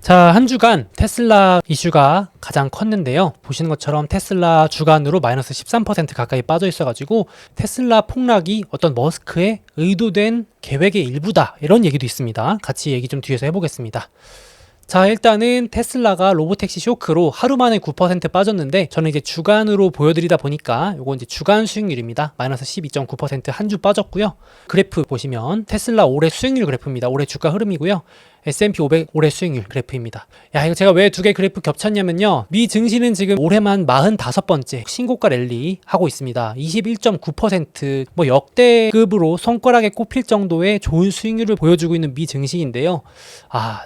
자, 한 주간 테슬라 이슈가 가장 컸는데요. 보시는 것처럼 테슬라 주간으로 마이너스 13% 가까이 빠져 있어가지고 테슬라 폭락이 어떤 머스크의 의도된 계획의 일부다, 이런 얘기도 있습니다. 같이 얘기 좀 뒤에서 해보겠습니다. 자, 일단은 테슬라가 로보택시 쇼크로 하루 만에 9% 빠졌는데, 저는 이제 주간으로 보여드리다 보니까 요거 이제 주간 수익률입니다. 마이너스 12.9% 한 주 빠졌고요. 그래프 보시면 테슬라 올해 수익률 그래프입니다. 올해 주가 흐름이고요. S&P 500 올해 수익률 그래프입니다. 야, 이거 제가 왜 두 개 그래프 겹쳤냐면요, 미 증시는 지금 올해만 45번째 신고가 랠리 하고 있습니다. 21.9% 뭐 역대급으로 손가락에 꼽힐 정도의 좋은 수익률을 보여주고 있는 미 증시인데요.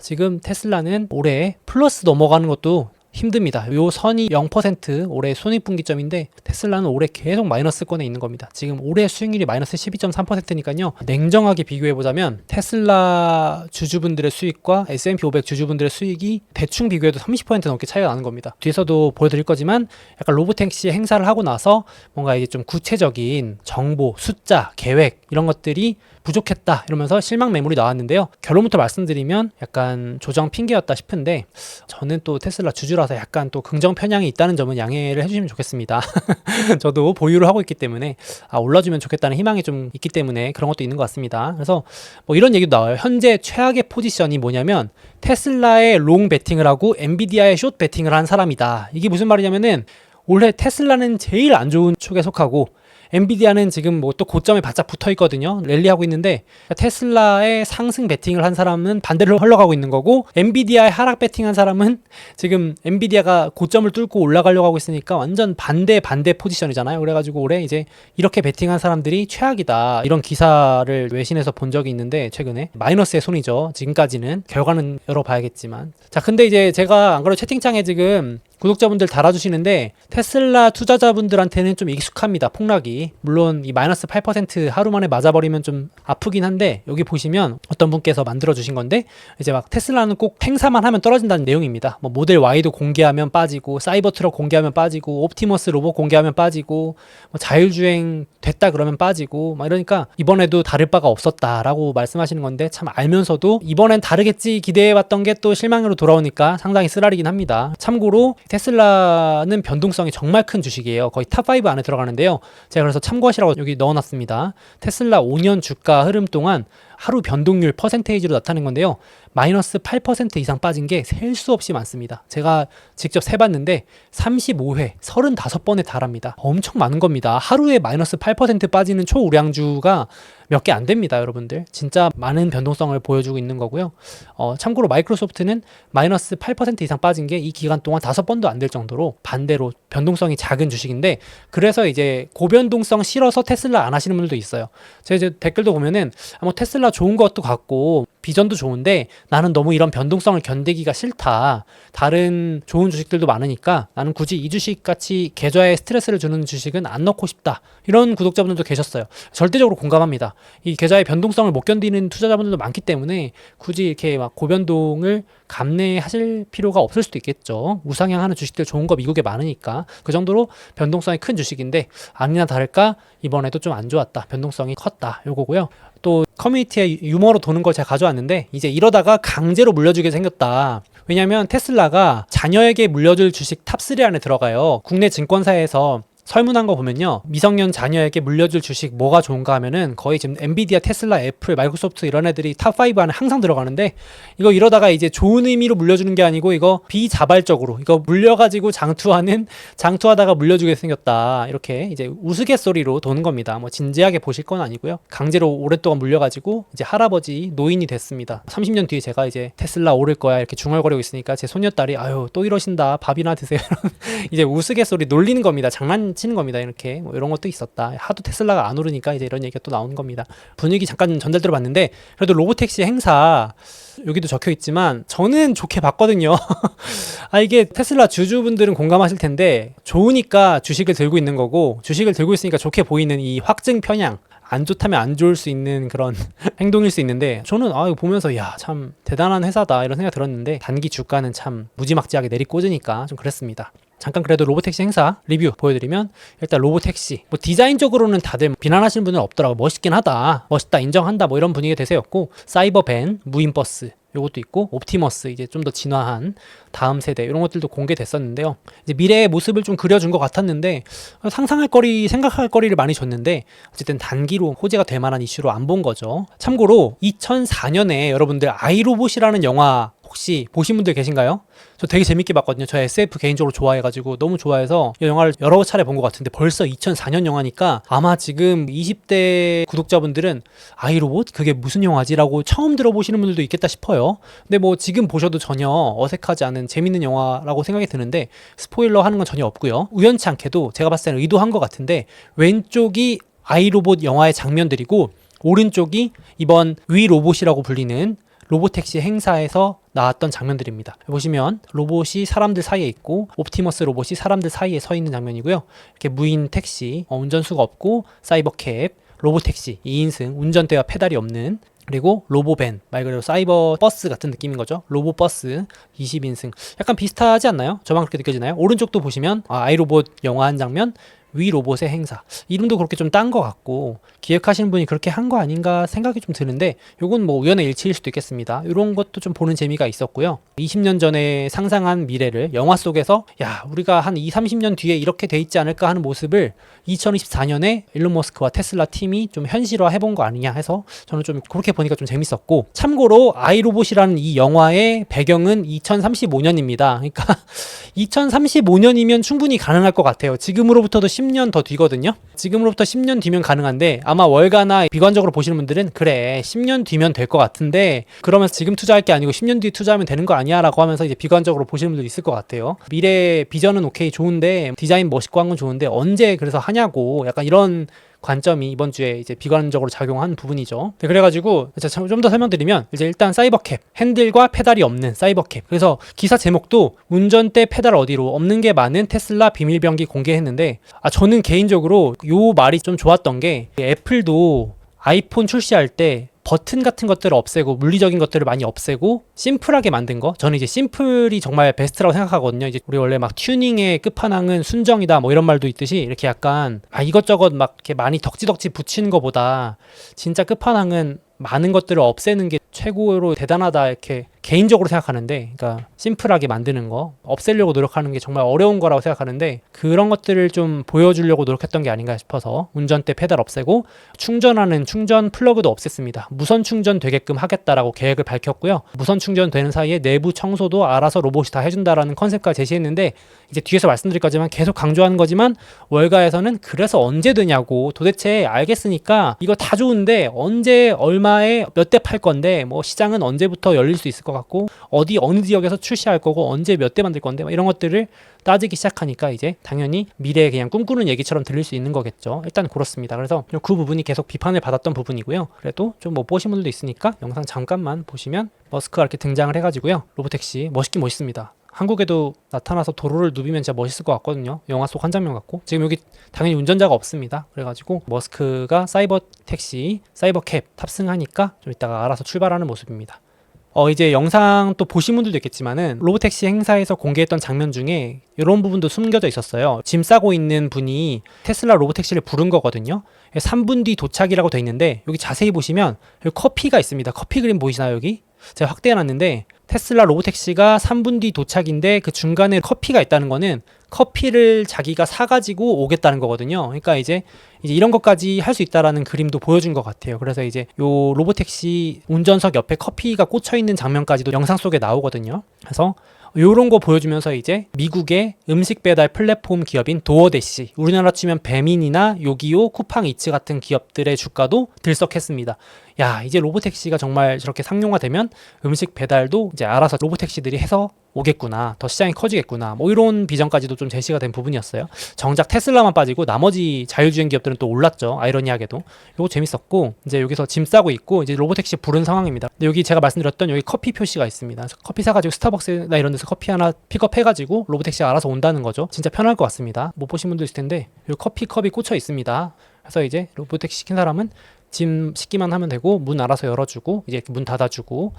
지금 테슬라는 올해 플러스 넘어가는 것도 힘듭니다. 요 선이 0% 올해 손익분기점인데 테슬라는 올해 계속 마이너스권에 있는 겁니다. 지금 올해 수익률이 마이너스 12.3%니까요. 냉정하게 비교해보자면 테슬라 주주분들의 수익과 S&P 500 주주분들의 수익이 대충 비교해도 30% 넘게 차이가 나는 겁니다. 뒤에서도 보여드릴 거지만 약간 로보택시 행사를 하고 나서 뭔가 이제 좀 구체적인 정보, 숫자, 계획 이런 것들이 부족했다 이러면서 실망 매물이 나왔는데요. 결론부터 말씀드리면 약간 조정 핑계였다 싶은데, 저는 또 테슬라 주주라서 약간 또 긍정 편향이 있다는 점은 양해를 해주시면 좋겠습니다. 저도 보유를 하고 있기 때문에 올라주면 좋겠다는 희망이 좀 있기 때문에 그런 것도 있는 것 같습니다. 그래서 뭐 이런 얘기도 나와요. 현재 최악의 포지션이 뭐냐면 테슬라에 롱 베팅을 하고 엔비디아에 숏 베팅을 한 사람이다. 이게 무슨 말이냐면은 올해 테슬라는 제일 안 좋은 축에 속하고 엔비디아는 지금 뭐 또 고점에 바짝 붙어 있거든요. 랠리하고 있는데 테슬라의 상승 베팅을 한 사람은 반대로 흘러가고 있는 거고, 엔비디아의 하락 베팅한 사람은 지금 엔비디아가 고점을 뚫고 올라가려고 하고 있으니까 완전 반대 포지션이잖아요. 그래가지고 올해 이제 이렇게 베팅한 사람들이 최악이다, 이런 기사를 외신에서 본 적이 있는데, 최근에 마이너스의 손이죠. 지금까지는 결과는 열어봐야겠지만. 자, 근데 이제 제가 안 그래도 채팅창에 지금 구독자분들 달아주시는데 테슬라 투자자분들한테는 좀 익숙합니다. 폭락이. 물론 이 마이너스 8% 하루 만에 맞아버리면 좀 아프긴 한데, 여기 보시면 어떤 분께서 만들어주신 건데, 이제 막 테슬라는 꼭 행사만 하면 떨어진다는 내용입니다. 뭐 모델 Y도 공개하면 빠지고, 사이버 트럭 공개하면 빠지고, 옵티머스 로봇 공개하면 빠지고, 뭐 자율주행 됐다 그러면 빠지고, 막 이러니까 이번에도 다를 바가 없었다라고 말씀하시는 건데, 참 알면서도 이번엔 다르겠지 기대해왔던 게 또 실망으로 돌아오니까 상당히 쓰라리긴 합니다. 참고로 테슬라는 변동성이 정말 큰 주식이에요. 거의 탑5 안에 들어가는데요. 제가 그래서 참고하시라고 여기 넣어놨습니다. 테슬라 5년 주가 흐름 동안 하루 변동률 퍼센테이지로 나타낸 건데요. 마이너스 8% 이상 빠진 게 셀 수 없이 많습니다. 제가 직접 세봤는데 35회, 35번에 달합니다. 엄청 많은 겁니다. 하루에 마이너스 8% 빠지는 초우량주가 몇 개 안 됩니다, 여러분들. 진짜 많은 변동성을 보여주고 있는 거고요. 참고로 마이크로소프트는 마이너스 8% 이상 빠진 게 이 기간 동안 5번도 안 될 정도로 반대로 변동성이 작은 주식인데, 그래서 이제 고변동성 싫어서 테슬라 안 하시는 분들도 있어요. 제가 이제 댓글도 보면은 뭐 테슬라 좋은 것도 같고 비전도 좋은데 나는 너무 이런 변동성을 견디기가 싫다, 다른 좋은 주식들도 많으니까 나는 굳이 이 주식 같이 계좌에 스트레스를 주는 주식은 안 넣고 싶다, 이런 구독자분들도 계셨어요. 절대적으로 공감합니다. 이 계좌의 변동성을 못 견디는 투자자분들도 많기 때문에 굳이 이렇게 막 고변동을 감내하실 필요가 없을 수도 있겠죠. 우상향하는 주식들 좋은 거 미국에 많으니까. 그 정도로 변동성이 큰 주식인데, 아니나 다를까 이번에도 좀 안 좋았다, 변동성이 컸다, 요거고요. 또 커뮤니티에 유머로 도는 걸 제가 가져왔는데, 이제 이러다가 강제로 물려주게 생겼다. 왜냐면 테슬라가 자녀에게 물려줄 주식 탑3 안에 들어가요. 국내 증권사에서 설문한 거 보면요, 미성년 자녀에게 물려줄 주식 뭐가 좋은가 하면은 거의 지금 엔비디아, 테슬라, 애플, 마이크로소프트 이런 애들이 탑5 안에 항상 들어가는데, 이거 이러다가 이제 좋은 의미로 물려주는 게 아니고 이거 비자발적으로 이거 물려가지고 장투하다가 물려주게 생겼다, 이렇게 이제 우스갯소리로 도는 겁니다. 뭐 진지하게 보실 건 아니고요. 강제로 오랫동안 물려가지고 이제 할아버지 노인이 됐습니다. 30년 뒤에 제가 이제 테슬라 오를 거야 이렇게 중얼거리고 있으니까 제 손녀딸이 아유 또 이러신다, 밥이나 드세요. 이제 우스갯소리 놀리는 겁니다. 치는 겁니다. 이렇게 뭐 이런 것도 있었다. 하도 테슬라가 안 오르니까 이제 이런 얘기가 또 나오는 겁니다. 분위기 잠깐 전달들어 봤는데, 그래도 로보택시 행사 여기도 적혀 있지만 저는 좋게 봤거든요. 이게 테슬라 주주분들은 공감하실 텐데, 좋으니까 주식을 들고 있는 거고, 주식을 들고 있으니까 좋게 보이는 이 확증 편향, 안 좋다면 안 좋을 수 있는 그런 행동일 수 있는데, 저는 이거 보면서 야, 참 대단한 회사다 이런 생각 들었는데, 단기 주가는 참 무지막지하게 내리꽂으니까 좀 그랬습니다. 잠깐 그래도 로보택시 행사 리뷰 보여드리면, 일단 로보택시 뭐 디자인적으로는 다들 비난하시는 분은 없더라고. 멋있긴 하다, 멋있다, 인정한다, 뭐 이런 분위기 대세였고, 사이버밴, 무인버스, 요것도 있고, 옵티머스 이제 좀 더 진화한 다음 세대 이런 것들도 공개됐었는데요. 이제 미래의 모습을 좀 그려준 것 같았는데 상상할 거리, 생각할 거리를 많이 줬는데 어쨌든 단기로 호재가 될 만한 이슈로 안 본 거죠. 참고로 2004년에 여러분들 아이로봇이라는 영화 혹시 보신 분들 계신가요? 저 되게 재밌게 봤거든요. 저 SF 개인적으로 좋아해가지고 너무 좋아해서 이 영화를 여러 차례 본 것 같은데 벌써 2004년 영화니까 아마 지금 20대 구독자분들은 아이로봇? 그게 무슨 영화지? 라고 처음 들어보시는 분들도 있겠다 싶어요. 근데 뭐 지금 보셔도 전혀 어색하지 않은 재밌는 영화라고 생각이 드는데 스포일러 하는 건 전혀 없고요. 우연치 않게도 제가 봤을 때는 의도한 것 같은데 왼쪽이 아이로봇 영화의 장면들이고 오른쪽이 이번 위 로봇이라고 불리는 로보택시 행사에서 나왔던 장면들입니다. 보시면 로봇이 사람들 사이에 있고 옵티머스 로봇이 사람들 사이에 서 있는 장면이고요. 이렇게 무인 택시, 운전수가 없고 사이버캡, 로보택시 2인승, 운전대와 페달이 없는, 그리고 로보밴, 말 그대로 사이버 버스 같은 느낌인 거죠. 로보버스 20인승. 약간 비슷하지 않나요? 저만 그렇게 느껴지나요? 오른쪽도 보시면 아이로봇 영화 한 장면, 위 로봇의 행사. 이름도 그렇게 좀 딴 것 같고 기획하시는 분이 그렇게 한 거 아닌가 생각이 좀 드는데 요건 뭐 우연의 일치일 수도 있겠습니다. 이런 것도 좀 보는 재미가 있었고요. 20년 전에 상상한 미래를 영화 속에서 야 우리가 한 20-30년 뒤에 이렇게 돼 있지 않을까 하는 모습을 2024년에 일론 머스크와 테슬라 팀이 좀 현실화 해본 거 아니냐 해서 저는 좀 그렇게 보니까 좀 재밌었고, 참고로 아이로봇이라는 이 영화의 배경은 2035년입니다. 그러니까 2035년이면 충분히 가능할 것 같아요. 지금으로부터도 10년 더 뒤거든요. 지금으로부터 10년 뒤면 가능한데 아마 월가나 비관적으로 보시는 분들은 그래 10년 뒤면 될 것 같은데 그러면서 지금 투자할 게 아니고 10년 뒤에 투자하면 되는 거 아니야 라고 하면서 이제 비관적으로 보시는 분들이 있을 것 같아요. 미래 비전은 오케이 좋은데 디자인 멋있고 한 건 좋은데 언제 그래서 하냐고 약간 이런 관점이 이번 주에 이제 비관적으로 작용한 부분이죠. 네, 그래가지고 좀 더 설명드리면 이제 일단 사이버캡, 핸들과 페달이 없는 사이버캡. 그래서 기사 제목도 운전대 페달 어디로, 없는 게 많은 테슬라 비밀병기 공개했는데 저는 개인적으로 요 말이 좀 좋았던 게 애플도 아이폰 출시할 때 버튼 같은 것들을 없애고 물리적인 것들을 많이 없애고 심플하게 만든 거, 저는 이제 심플이 정말 베스트라고 생각하거든요. 이제 우리 원래 막 튜닝의 끝판왕은 순정이다 뭐 이런 말도 있듯이 이렇게 약간 이것저것 막 이렇게 많이 덕지덕지 붙이는 것보다 진짜 끝판왕은 많은 것들을 없애는 게 최고로 대단하다 이렇게 개인적으로 생각하는데, 그러니까 심플하게 만드는 거, 없애려고 노력하는 게 정말 어려운 거라고 생각하는데 그런 것들을 좀 보여주려고 노력했던 게 아닌가 싶어서 운전대 페달 없애고 충전하는 충전 플러그도 없앴습니다. 무선 충전 되게끔 하겠다라고 계획을 밝혔고요. 무선 충전 되는 사이에 내부 청소도 알아서 로봇이 다 해준다라는 컨셉까지 제시했는데 이제 뒤에서 말씀드릴 거지만 계속 강조하는 거지만 월가에서는 그래서 언제 되냐고, 도대체 알겠으니까 이거 다 좋은데 언제 얼마에 몇 대 팔 건데 뭐 시장은 언제부터 열릴 수 있을 것 같고 어느 지역에서 출시할 거고 언제 몇 대 만들 건데 이런 것들을 따지기 시작하니까 이제 당연히 미래에 그냥 꿈꾸는 얘기처럼 들릴 수 있는 거겠죠. 일단 그렇습니다. 그래서 그 부분이 계속 비판을 받았던 부분이고요. 그래도 좀 못 보신 분들도 있으니까 영상 잠깐만 보시면 머스크가 이렇게 등장을 해가지고요. 로보택시 멋있긴 멋있습니다. 한국에도 나타나서 도로를 누비면 진짜 멋있을 것 같거든요. 영화 속 한 장면 같고. 지금 여기 당연히 운전자가 없습니다. 그래가지고 머스크가 사이버 택시, 사이버캡 탑승하니까 좀 이따가 알아서 출발하는 모습입니다. 이제 영상 또 보신 분들도 있겠지만은 로보택시 행사에서 공개했던 장면 중에 이런 부분도 숨겨져 있었어요. 짐 싸고 있는 분이 테슬라 로보택시를 부른 거거든요. 3분 뒤 도착이라고 돼 있는데 여기 자세히 보시면 여기 커피가 있습니다. 커피 그림 보이시나요 여기? 제가 확대해놨는데 테슬라 로보택시가 3분 뒤 도착인데 그 중간에 커피가 있다는 거는 커피를 자기가 사가지고 오겠다는 거거든요. 그러니까 이제 이런 것까지 할 수 있다라는 그림도 보여준 것 같아요. 그래서 이제 요 로보택시 운전석 옆에 커피가 꽂혀 있는 장면까지도 영상 속에 나오거든요. 그래서 요런 거 보여주면서 이제 미국의 음식 배달 플랫폼 기업인 도어대시, 우리나라 치면 배민이나 요기요, 쿠팡이츠 같은 기업들의 주가도 들썩했습니다. 야, 이제 로보택시가 정말 저렇게 상용화되면 음식 배달도 이제 알아서 로보택시들이 해서 오겠구나, 더 시장이 커지겠구나, 뭐 이런 비전까지도 좀 제시가 된 부분이었어요. 정작 테슬라만 빠지고 나머지 자율주행 기업들은 또 올랐죠. 아이러니하게도. 요거 재밌었고, 이제 여기서 짐 싸고 있고 이제 로보택시 부른 상황입니다. 근데 여기 제가 말씀드렸던 여기 커피 표시가 있습니다. 커피 사가지고 스타벅스나 이런 데서 커피 하나 픽업해가지고 로보택시가 알아서 온다는 거죠. 진짜 편할 것 같습니다. 못 보신 분도 있을 텐데 요 커피 컵이 꽂혀 있습니다. 그래서 이제 로보택시 시킨 사람은 짐 싣기만 하면 되고 문 알아서 열어주고 이제 문 닫아주고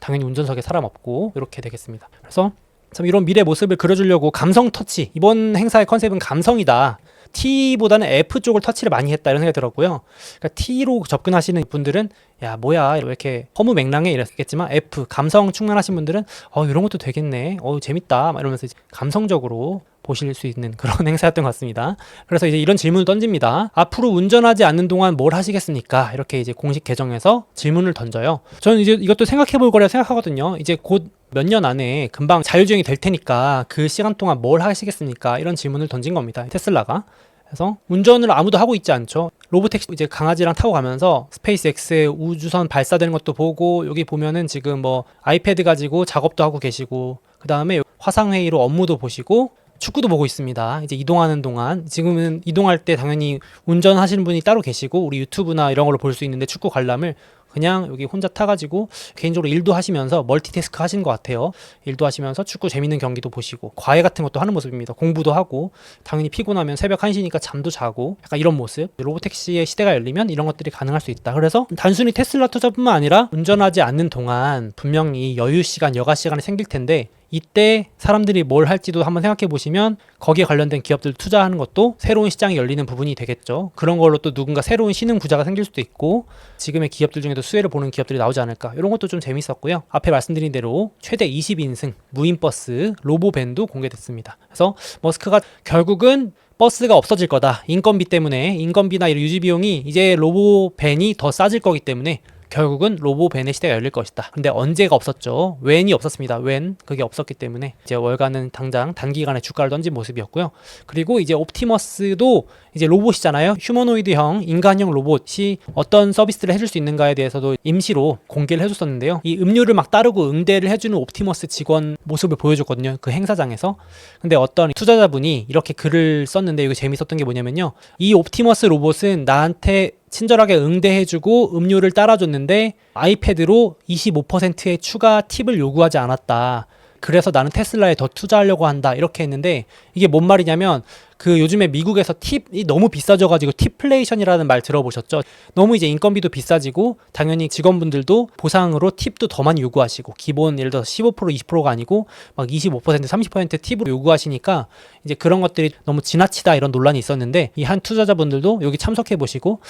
당연히 운전석에 사람 없고 이렇게 되겠습니다. 그래서 참 이런 미래 모습을 그려주려고 감성 터치, 이번 행사의 컨셉은 감성이다, T보다는 F 쪽을 터치를 많이 했다 이런 생각이 들었고요. 그러니까 T로 접근하시는 분들은 야 뭐야 왜 이렇게 허무맹랑해 이랬겠지만 F 감성 충만하신 분들은 이런 것도 되겠네, 재밌다 막 이러면서 이제 감성적으로 보실 수 있는 그런 행사였던 것 같습니다. 그래서 이제 이런 질문을 던집니다. 앞으로 운전하지 않는 동안 뭘 하시겠습니까? 이렇게 이제 공식 계정에서 질문을 던져요. 저는 이제 이것도 생각해 볼 거라 생각하거든요. 이제 곧 몇 년 안에 금방 자율주행이 될 테니까 그 시간 동안 뭘 하시겠습니까? 이런 질문을 던진 겁니다. 테슬라가. 그래서 운전을 아무도 하고 있지 않죠. 로보택시 이제 강아지랑 타고 가면서 스페이스X의 우주선 발사되는 것도 보고, 여기 보면은 지금 뭐 아이패드 가지고 작업도 하고 계시고, 그 다음에 화상회의로 업무도 보시고, 축구도 보고 있습니다. 이제 이동하는 동안, 지금은 이동할 때 당연히 운전하시는 분이 따로 계시고 우리 유튜브나 이런 걸로 볼 수 있는데, 축구 관람을 그냥 여기 혼자 타가지고 개인적으로 일도 하시면서 멀티태스크 하신 것 같아요. 일도 하시면서 축구 재밌는 경기도 보시고 과외 같은 것도 하는 모습입니다. 공부도 하고 당연히 피곤하면 새벽 1시니까 잠도 자고, 약간 이런 모습. 로보택시의 시대가 열리면 이런 것들이 가능할 수 있다. 그래서 단순히 테슬라 투자뿐만 아니라 운전하지 않는 동안 분명히 여유 시간, 여가 시간이 생길 텐데, 이때 사람들이 뭘 할지도 한번 생각해 보시면 거기에 관련된 기업들 투자하는 것도 새로운 시장이 열리는 부분이 되겠죠. 그런 걸로 또 누군가 새로운 신흥 부자가 생길 수도 있고, 지금의 기업들 중에도 수혜를 보는 기업들이 나오지 않을까, 이런 것도 좀 재밌었고요. 앞에 말씀드린 대로 최대 20인승 무인버스 로보밴도 공개됐습니다. 그래서 머스크가 결국은 버스가 없어질 거다, 인건비 때문에, 인건비나 이런 유지 비용이 이제 로보밴이 더 싸질 거기 때문에 결국은 로보밴의 시대가 열릴 것이다. 근데 언제가 없었죠. 웬이 없었습니다. 그게 없었기 때문에 이제 월가는 당장 단기간에 주가를 던진 모습이었고요. 그리고 이제 옵티머스도 이제 로봇이잖아요. 휴머노이드형 인간형 로봇이 어떤 서비스를 해줄 수 있는가에 대해서도 임시로 공개를 해줬었는데요. 이 음료를 막 따르고 응대를 해주는 옵티머스 직원 모습을 보여줬거든요. 그 행사장에서. 근데 어떤 투자자분이 이렇게 글을 썼는데, 이거 재밌었던 게 뭐냐면요, 이 옵티머스 로봇은 나한테 친절하게 응대해주고 음료를 따라줬는데 아이패드로 25%의 추가 팁을 요구하지 않았다. 그래서 나는 테슬라에 더 투자하려고 한다. 이렇게 했는데, 이게 뭔 말이냐면, 그 요즘에 미국에서 팁이 너무 비싸져가지고 팁플레이션이라는 말 들어보셨죠? 너무 이제 인건비도 비싸지고 당연히 직원분들도 보상으로 팁도 더 많이 요구하시고, 기본 예를 들어서 15% 20%가 아니고 막 25% 30% 팁으로 요구하시니까 이제 그런 것들이 너무 지나치다, 이런 논란이 있었는데, 이 한 투자자분들도 여기 참석해 보시고,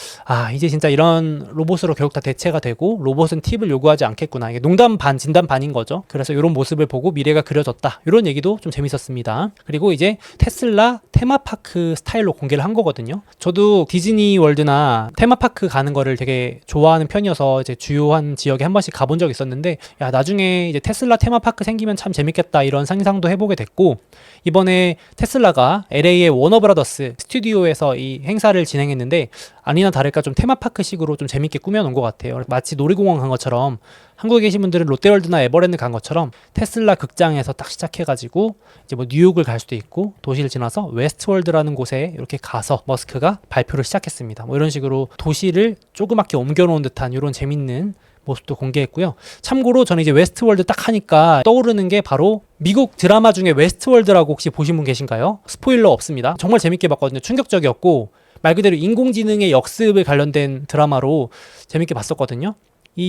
이제 진짜 이런 로봇으로 결국 다 대체가 되고 로봇은 팁을 요구하지 않겠구나, 이게 농담 반 진담 반인 거죠. 그래서 이런 모습을 보고 미래가 그려졌다, 이런 얘기도 좀 재밌었습니다. 그리고 이제 테슬라 테마파크 스타일로 공개를 한 거거든요. 저도 디즈니 월드나 테마파크 가는 거를 되게 좋아하는 편이어서 이제 주요한 지역에 한 번씩 가본 적이 있었는데, 야 나중에 이제 테슬라 테마파크 생기면 참 재밌겠다, 이런 상상도 해보게 됐고, 이번에 테슬라가 LA의 워너브라더스 스튜디오에서 이 행사를 진행했는데, 아니나 다를까 좀 테마파크식으로 좀 재밌게 꾸며놓은 것 같아요. 마치 놀이공원 간 것처럼, 한국에 계신 분들은 롯데월드나 에버랜드 간 것처럼 테슬라 극장에서 딱 시작해가지고 이제 뭐 뉴욕을 갈 수도 있고, 도시를 지나서 웨스트월드라는 곳에 이렇게 가서 머스크가 발표를 시작했습니다. 뭐 이런 식으로 도시를 조그맣게 옮겨놓은 듯한 이런 재밌는 모습도 공개했고요. 참고로 저는 이제 웨스트월드 딱 하니까 떠오르는 게 바로 미국 드라마 중에 웨스트월드라고 혹시 보신 분 계신가요? 스포일러 없습니다. 정말 재밌게 봤거든요. 충격적이었고, 말 그대로 인공지능의 역습에 관련된 드라마로 재밌게 봤었거든요.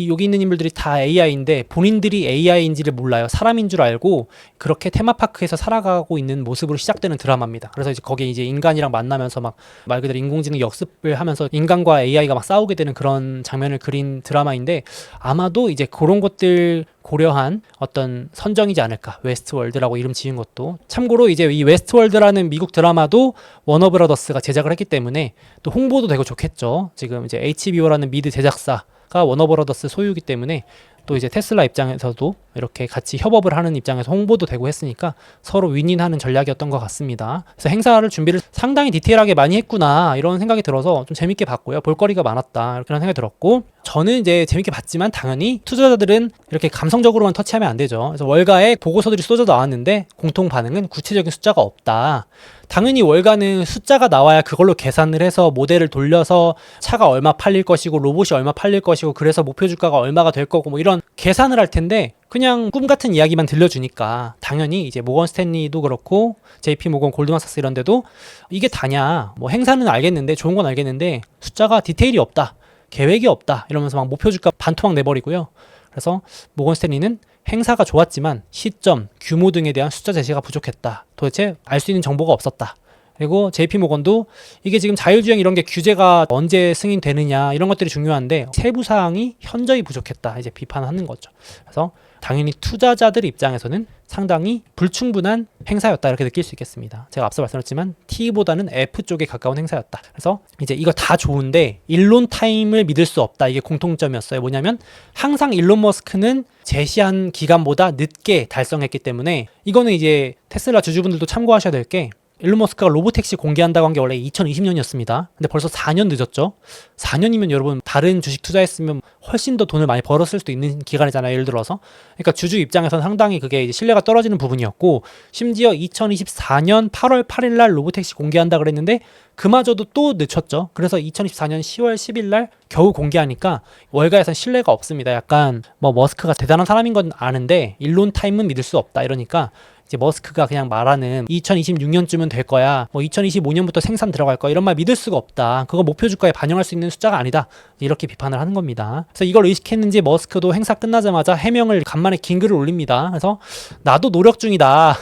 여기 있는 인물들이 다 AI인데 본인들이 AI인지를 몰라요. 사람인 줄 알고 그렇게 테마파크에서 살아가고 있는 모습으로 시작되는 드라마입니다. 그래서 이제 거기에 이제 인간이랑 만나면서 막 말 그대로 인공지능 역습을 하면서 인간과 AI가 막 싸우게 되는 그런 장면을 그린 드라마인데, 아마도 이제 그런 것들 고려한 어떤 선정이지 않을까. 웨스트월드라고 이름 지은 것도. 참고로 이제 이 웨스트월드라는 미국 드라마도 워너브라더스가 제작을 했기 때문에 또 홍보도 되고 좋겠죠. 지금 이제 HBO라는 미드 제작사가 워너브라더스 소유이기 때문에 또 이제 테슬라 입장에서도 이렇게 같이 협업을 하는 입장에서 홍보도 되고 했으니까 서로 윈윈하는 전략이었던 것 같습니다. 그래서 행사를 준비를 상당히 디테일하게 많이 했구나, 이런 생각이 들어서 좀 재밌게 봤고요. 볼거리가 많았다, 그런 생각이 들었고, 저는 이제 재밌게 봤지만 당연히 투자자들은 이렇게 감성적으로만 터치하면 안 되죠. 그래서 월가에 보고서들이 쏟아 나왔는데 공통 반응은 구체적인 숫자가 없다. 당연히 월가는 숫자가 나와야 그걸로 계산을 해서 모델을 돌려서 차가 얼마 팔릴 것이고 로봇이 얼마 팔릴 것이고 그래서 목표 주가가 얼마가 될 거고 뭐 이런 계산을 할 텐데, 그냥 꿈 같은 이야기만 들려주니까 당연히 이제 모건 스탠리도 그렇고 JP 모건, 골드만삭스 이런 데도 이게 다냐, 뭐 행사는 알겠는데, 좋은 건 알겠는데 숫자가 디테일이 없다, 계획이 없다, 이러면서 막 목표 주가 반토막 내버리고요. 그래서 모건 스탠리는 행사가 좋았지만 시점, 규모 등에 대한 숫자 제시가 부족했다. 도대체 알 수 있는 정보가 없었다. 그리고 JP모건도 이게 지금 자율주행 이런 게 규제가 언제 승인되느냐 이런 것들이 중요한데 세부 사항이 현저히 부족했다 이제 비판하는 거죠. 그래서 당연히 투자자들 입장에서는 상당히 불충분한 행사였다 이렇게 느낄 수 있겠습니다. 제가 앞서 말씀드렸지만 T보다는 F 쪽에 가까운 행사였다. 그래서 이제 이거 다 좋은데 일론 타임을 믿을 수 없다. 이게 공통점이었어요. 뭐냐면 항상 일론 머스크는 제시한 기간보다 늦게 달성했기 때문에 이거는 이제 테슬라 주주분들도 참고하셔야 될 게 일론 머스크가 로보택시 공개한다고 한 게 원래 2020년이었습니다. 근데 벌써 4년 늦었죠. 4년이면 여러분 다른 주식 투자했으면 훨씬 더 돈을 많이 벌었을 수도 있는 기간이잖아요. 예를 들어서. 그러니까 주주 입장에서는 상당히 그게 이제 신뢰가 떨어지는 부분이었고 심지어 2024년 8월 8일 날 로보택시 공개한다 그랬는데 그마저도 또 늦췄죠. 그래서 2024년 10월 10일 날 겨우 공개하니까 월가에선 신뢰가 없습니다. 약간 뭐 머스크가 대단한 사람인 건 아는데 일론 타임은 믿을 수 없다 이러니까 이제 머스크가 그냥 말하는 2026년쯤은 될 거야. 뭐 2025년부터 생산 들어갈 거야. 이런 말 믿을 수가 없다. 그거 목표 주가에 반영할 수 있는 숫자가 아니다. 이렇게 비판을 하는 겁니다. 그래서 이걸 의식했는지 머스크도 행사 끝나자마자 해명을 간만에 긴 글을 올립니다. 그래서 나도 노력 중이다.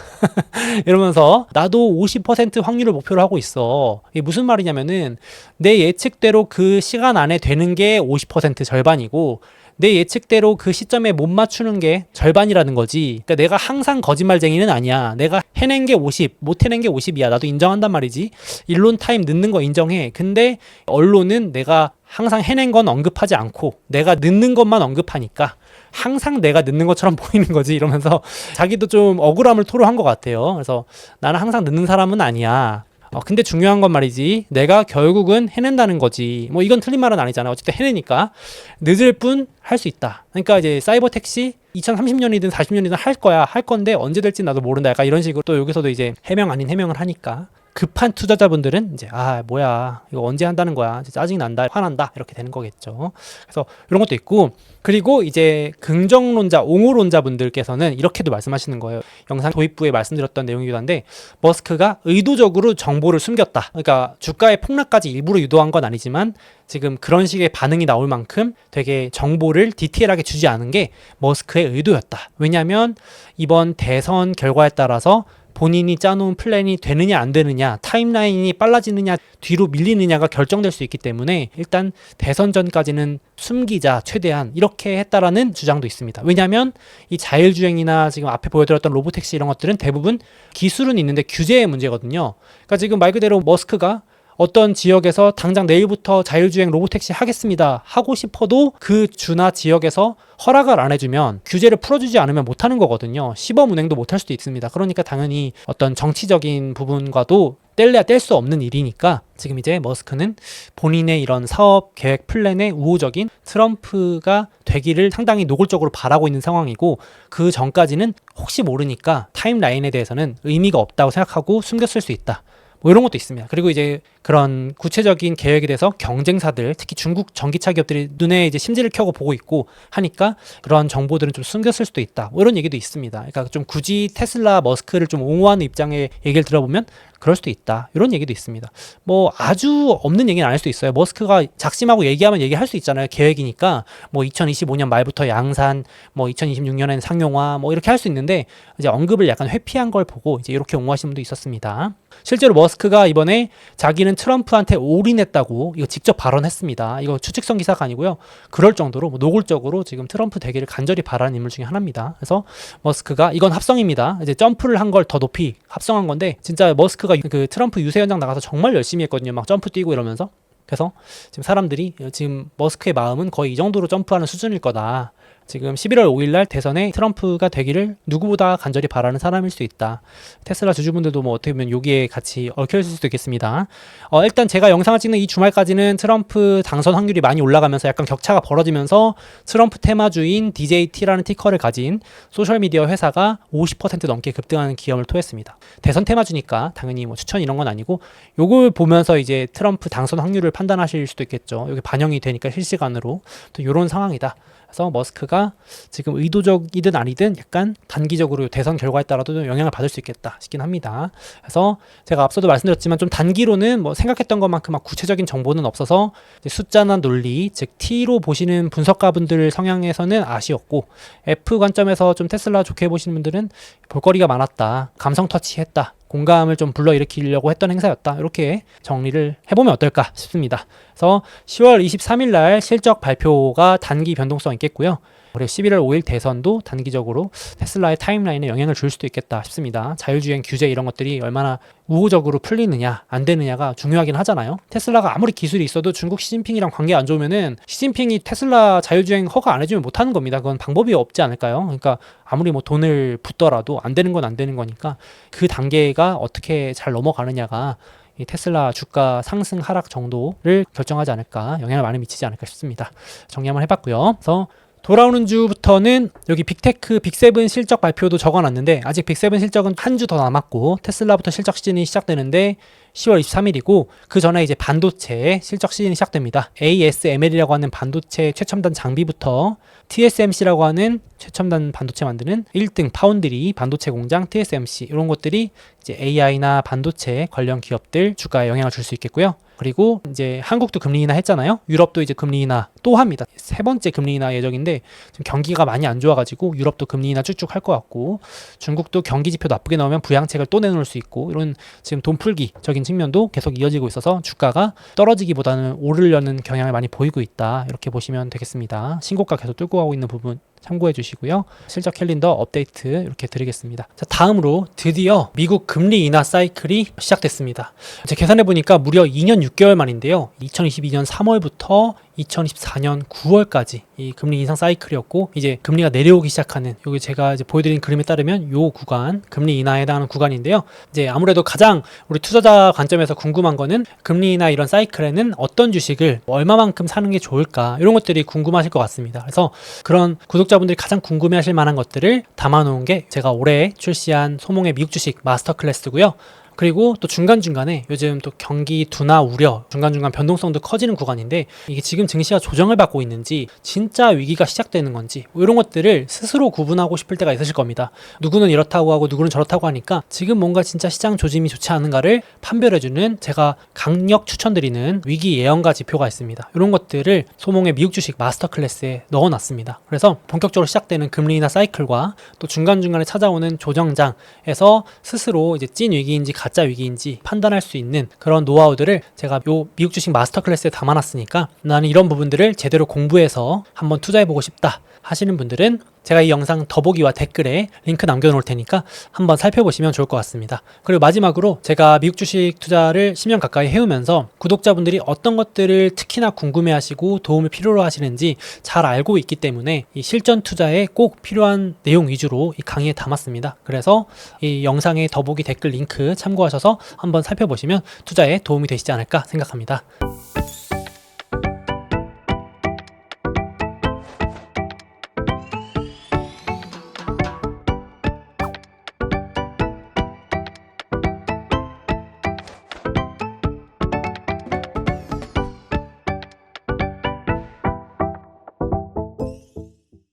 이러면서 나도 50% 확률을 목표로 하고 있어. 이게 무슨 말이냐면은 내 예측대로 그 시간 안에 되는 게 50% 절반이고 내 예측대로 그 시점에 못 맞추는 게 절반이라는 거지. 그러니까 내가 항상 거짓말쟁이는 아니야. 내가 해낸 게 50, 못 해낸 게 50이야. 나도 인정한단 말이지. 일론 타임 늦는 거 인정해. 근데 언론은 내가 항상 해낸 건 언급하지 않고 내가 늦는 것만 언급하니까 항상 내가 늦는 것처럼 보이는 거지 이러면서 자기도 좀 억울함을 토로한 것 같아요. 그래서 나는 항상 늦는 사람은 아니야. 근데 중요한 건 말이지 내가 결국은 해낸다는 거지. 뭐 이건 틀린 말은 아니잖아. 어쨌든 해내니까 늦을 뿐 할 수 있다. 그러니까 이제 사이버 택시 2030년이든 40년이든 할 거야. 할 건데 언제 될지 나도 모른다. 약간 이런 식으로 또 여기서도 이제 해명 아닌 해명을 하니까 급한 투자자분들은 이제 뭐야 이거 언제 한다는 거야. 짜증 난다, 화난다 이렇게 되는 거겠죠. 그래서 이런 것도 있고 그리고 이제 긍정론자, 옹호론자분들께서는 이렇게도 말씀하시는 거예요. 영상 도입부에 말씀드렸던 내용이기도 한데 머스크가 의도적으로 정보를 숨겼다. 그러니까 주가의 폭락까지 일부러 유도한 건 아니지만 지금 그런 식의 반응이 나올 만큼 되게 정보를 디테일하게 주지 않은 게 머스크의 의도였다. 왜냐하면 이번 대선 결과에 따라서 본인이 짜놓은 플랜이 되느냐 안 되느냐 타임라인이 빨라지느냐 뒤로 밀리느냐가 결정될 수 있기 때문에 일단 대선 전까지는 숨기자 최대한 이렇게 했다라는 주장도 있습니다. 왜냐하면 이 자율주행이나 지금 앞에 보여드렸던 로보택시 이런 것들은 대부분 기술은 있는데 규제의 문제거든요. 그러니까 지금 말 그대로 머스크가 어떤 지역에서 당장 내일부터 자율주행 로보택시 하겠습니다 하고 싶어도 그 주나 지역에서 허락을 안 해주면 규제를 풀어주지 않으면 못하는 거거든요. 시범 운행도 못할 수도 있습니다. 그러니까 당연히 어떤 정치적인 부분과도 뗄래야 뗄 수 없는 일이니까 지금 이제 머스크는 본인의 이런 사업 계획 플랜에 우호적인 트럼프가 되기를 상당히 노골적으로 바라고 있는 상황이고 그 전까지는 혹시 모르니까 타임라인에 대해서는 의미가 없다고 생각하고 숨겼을 수 있다. 뭐 이런 것도 있습니다. 그리고 이제 그런 구체적인 계획에 대해서 경쟁사들, 특히 중국 전기차 기업들이 눈에 이제 심지를 켜고 보고 있고 하니까 그런 정보들은 좀 숨겼을 수도 있다. 뭐 이런 얘기도 있습니다. 그러니까 좀 굳이 테슬라 머스크를 좀 옹호하는 입장의 얘기를 들어보면 그럴 수도 있다. 이런 얘기도 있습니다. 뭐 아주 없는 얘기는 아닐 수도 있어요. 머스크가 작심하고 얘기하면 얘기할 수 있잖아요. 계획이니까 뭐 2025년 말부터 양산, 뭐 2026년에는 상용화, 뭐 이렇게 할 수 있는데 이제 언급을 약간 회피한 걸 보고 이제 이렇게 옹호하시는 분도 있었습니다. 실제로 머스크가 이번에 자기는 트럼프한테 올인했다고 이거 직접 발언했습니다. 이거 추측성 기사가 아니고요. 그럴 정도로 뭐 노골적으로 지금 트럼프 되기를 간절히 바라는 인물 중에 하나입니다. 그래서 머스크가 이건 합성입니다. 이제 점프를 한 걸 더 높이 합성한 건데 진짜 머스크가 그 트럼프 유세 현장 나가서 정말 열심히 했거든요. 막 점프 뛰고 이러면서. 그래서 지금 사람들이 지금 머스크의 마음은 거의 이 정도로 점프하는 수준일 거다. 지금 11월 5일 날 대선에 트럼프가 되기를 누구보다 간절히 바라는 사람일 수 있다. 테슬라 주주분들도 뭐 어떻게 보면 여기에 같이 얽혀 있을 수도 있겠습니다. 일단 제가 영상을 찍는 이 주말까지는 트럼프 당선 확률이 많이 올라가면서 약간 격차가 벌어지면서 트럼프 테마주인 DJT라는 티커를 가진 소셜미디어 회사가 50% 넘게 급등하는 기염을 토했습니다. 대선 테마주니까 당연히 뭐 추천 이런 건 아니고 요걸 보면서 이제 트럼프 당선 확률을 판단하실 수도 있겠죠. 여기 반영이 되니까 실시간으로 또 이런 상황이다. 그래서 머스크가 지금 의도적이든 아니든 약간 단기적으로 대선 결과에 따라도 좀 영향을 받을 수 있겠다 싶긴 합니다. 그래서 제가 앞서도 말씀드렸지만 좀 단기로는 뭐 생각했던 것만큼 막 구체적인 정보는 없어서 숫자나 논리, 즉 T로 보시는 분석가분들 성향에서는 아쉬웠고 F 관점에서 좀 테슬라 좋게 보시는 분들은 볼거리가 많았다, 감성 터치했다, 공감을 좀 불러일으키려고 했던 행사였다. 이렇게 정리를 해보면 어떨까 싶습니다. 그래서 10월 23일 날 실적 발표가 단기 변동성 있겠고요. 그리고 11월 5일 대선도 단기적으로 테슬라의 타임라인에 영향을 줄 수도 있겠다 싶습니다. 자율주행 규제 이런 것들이 얼마나 우호적으로 풀리느냐 안 되느냐가 중요하긴 하잖아요. 테슬라가 아무리 기술이 있어도 중국 시진핑이랑 관계 안 좋으면은 시진핑이 테슬라 자율주행 허가 안 해주면 못하는 겁니다. 그건 방법이 없지 않을까요? 그러니까 아무리 뭐 돈을 붓더라도 안 되는 건 안 되는 거니까 그 단계가 어떻게 잘 넘어가느냐가 이 테슬라 주가 상승 하락 정도를 결정하지 않을까, 영향을 많이 미치지 않을까 싶습니다. 정리 한번 해봤고요. 그래서 돌아오는 주부터는 여기 빅테크, 빅7 실적 발표도 적어놨는데 아직 빅7 실적은 한 주 더 남았고 테슬라부터 실적 시즌이 시작되는데 10월 23일이고 그 전에 이제 반도체 실적 시즌이 시작됩니다. ASML이라고 하는 반도체 최첨단 장비부터 TSMC라고 하는 최첨단 반도체 만드는 1등 파운드리 반도체 공장 TSMC 이런 것들이 이제 AI나 반도체 관련 기업들 주가에 영향을 줄 수 있겠고요. 그리고 이제 한국도 금리 인하 했잖아요. 유럽도 이제 금리 인하 또 합니다. 세 번째 금리 인하 예정인데 지금 경기가 많이 안 좋아가지고 유럽도 금리 인하 쭉쭉 할 것 같고 중국도 경기 지표 나쁘게 나오면 부양책을 또 내놓을 수 있고 이런 지금 돈 풀기적인 측면도 계속 이어지고 있어서 주가가 떨어지기보다는 오르려는 경향을 많이 보이고 있다. 이렇게 보시면 되겠습니다. 신고가 계속 뚫고 가고 있는 부분 참고해 주시고요. 실적 캘린더 업데이트 이렇게 드리겠습니다. 자, 다음으로 드디어 미국 금리 인하 사이클이 시작됐습니다. 제가 계산해 보니까 무려 2년 6개월 만인데요. 2022년 3월부터 2024년 9월까지 이 금리 인상 사이클이었고 이제 금리가 내려오기 시작하는 여기 제가 이제 보여드린 그림에 따르면 요 구간 금리 인하에 해당하는 구간인데요. 이제 아무래도 가장 우리 투자자 관점에서 궁금한 거는 금리 인하 이런 사이클에는 어떤 주식을 얼마만큼 사는 게 좋을까 이런 것들이 궁금하실 것 같습니다. 그래서 그런 구독자분들이 가장 궁금해하실 만한 것들을 담아놓은 게 제가 올해 출시한 소몽의 미국 주식 마스터 클래스고요. 그리고 또 중간중간에 요즘 또 경기 둔화 우려, 중간중간 변동성도 커지는 구간인데 이게 지금 증시가 조정을 받고 있는지 진짜 위기가 시작되는 건지 뭐 이런 것들을 스스로 구분하고 싶을 때가 있으실 겁니다. 누구는 이렇다고 하고 누구는 저렇다고 하니까 지금 뭔가 진짜 시장 조짐이 좋지 않은가를 판별해주는 제가 강력 추천드리는 위기 예언가 지표가 있습니다. 이런 것들을 소몽의 미국 주식 마스터 클래스에 넣어놨습니다. 그래서 본격적으로 시작되는 금리 인하 사이클과 또 중간중간에 찾아오는 조정장에서 스스로 이제 찐 위기인지 가짜 위기인지 판단할 수 있는 그런 노하우들을 제가 요 미국 주식 마스터 클래스에 담아놨으니까 나는 이런 부분들을 제대로 공부해서 한번 투자해보고 싶다 하시는 분들은 제가 이 영상 더보기와 댓글에 링크 남겨놓을 테니까 한번 살펴보시면 좋을 것 같습니다. 그리고 마지막으로 제가 미국 주식 투자를 10년 가까이 해오면서 구독자분들이 어떤 것들을 특히나 궁금해하시고 도움을 필요로 하시는지 잘 알고 있기 때문에 이 실전 투자에 꼭 필요한 내용 위주로 이 강의에 담았습니다. 그래서 이 영상의 더보기 댓글 링크 참고하셔서 한번 살펴보시면 투자에 도움이 되시지 않을까 생각합니다.